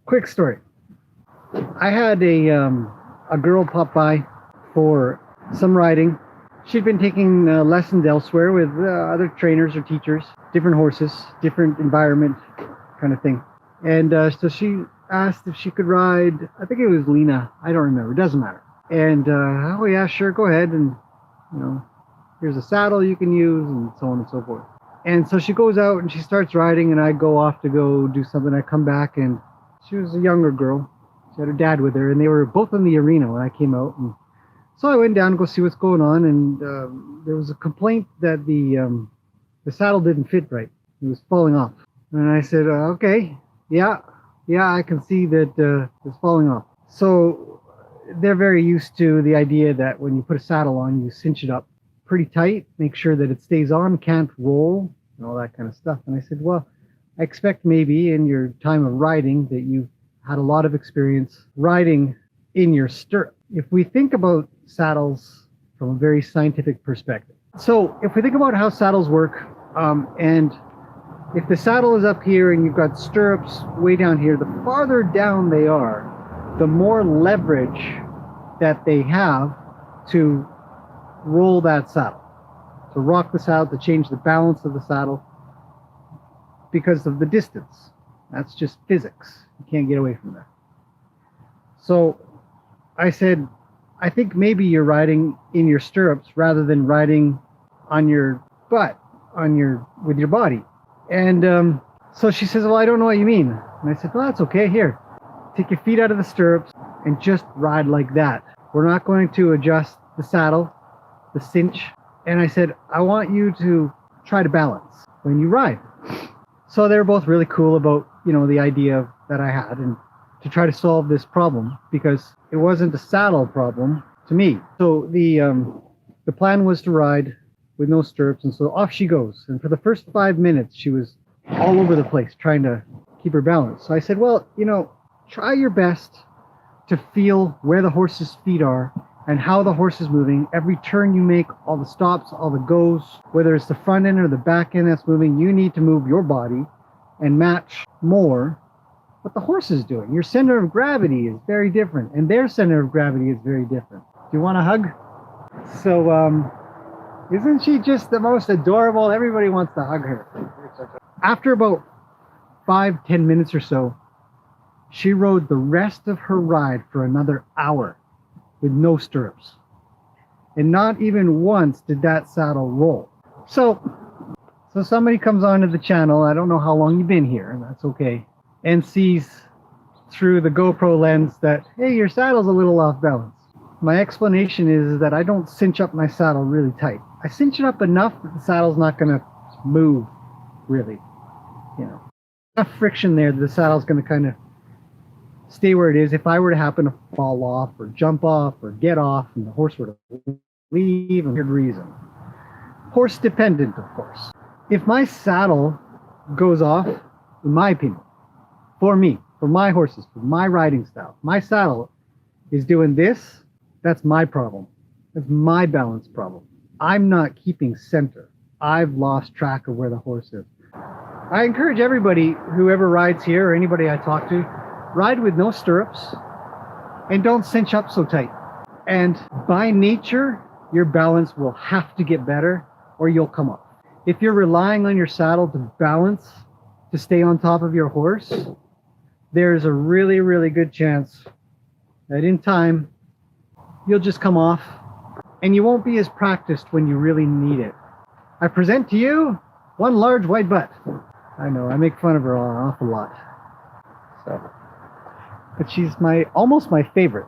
quick story. I had a girl pop by for some riding. She'd been taking lessons elsewhere with other trainers or teachers, different horses, different environment kind of thing. And so she asked if she could ride, I think it was Lena, I don't remember, it doesn't matter. And oh yeah, sure, go ahead, and you know, here's a saddle you can use, and so on and so forth. And so she goes out and she starts riding, and I go off to go do something. I come back, and she was a younger girl. She had her dad with her, and they were both in the arena when I came out. And so I went down to go see what's going on, and there was a complaint that the saddle didn't fit right. It was falling off. And I said, okay, yeah, I can see that it's falling off. So they're very used to the idea that when you put a saddle on, you cinch it up pretty tight, make sure that it stays on, can't roll, and all that kind of stuff. And I said, well, I expect maybe in your time of riding that you've had a lot of experience riding in your stirrup. If we think about saddles from a very scientific perspective. So if we think about how saddles work, and if the saddle is up here and you've got stirrups way down here, the farther down they are, the more leverage that they have to roll that saddle, to rock the saddle, to change the balance of the saddle because of the distance. That's just physics. You can't get away from that. So I said, I think maybe you're riding in your stirrups rather than riding on your butt, with your body. And so she says, well, I don't know what you mean. And I said, well, that's okay. Here, take your feet out of the stirrups and just ride like that. We're not going to adjust the saddle, the cinch. And I said, I want you to try to balance when you ride. So they were both really cool about, the idea that I had and to try to solve this problem, because it wasn't a saddle problem to me. So the plan was to ride with no stirrups, and so off she goes. And for the first 5 minutes, she was all over the place trying to keep her balance. So I said, well, try your best to feel where the horse's feet are and how the horse is moving. Every turn you make, all the stops, all the goes, whether it's the front end or the back end that's moving, you need to move your body and match more what the horse is doing. Your center of gravity is very different, and their center of gravity is very different. Do you want a hug? So, isn't she just the most adorable? Everybody wants to hug her. After about 5-10 minutes or so, she rode the rest of her ride for another hour with no stirrups. And not even once did that saddle roll. So somebody comes onto the channel, I don't know how long you've been here, and that's okay, and sees through the GoPro lens that, hey, your saddle's a little off balance. My explanation is that I don't cinch up my saddle really tight. I cinch it up enough that the saddle's not going to move, really. Enough friction there that the saddle's going to kind of stay where it is. If I were to happen to fall off or jump off or get off and the horse were to leave, for good reason. Horse dependent, of course. If my saddle goes off, in my opinion, for me, for my horses, for my riding style, my saddle is doing this, that's my problem. That's my balance problem. I'm not keeping center. I've lost track of where the horse is. I encourage everybody, whoever rides here or anybody I talk to, ride with no stirrups and don't cinch up so tight. And by nature, your balance will have to get better or you'll come up. If you're relying on your saddle to balance, to stay on top of your horse, there's a really, really good chance that in time, you'll just come off and you won't be as practiced when you really need it. I present to you one large white butt. I know, I make fun of her an awful lot. But she's almost my favorite.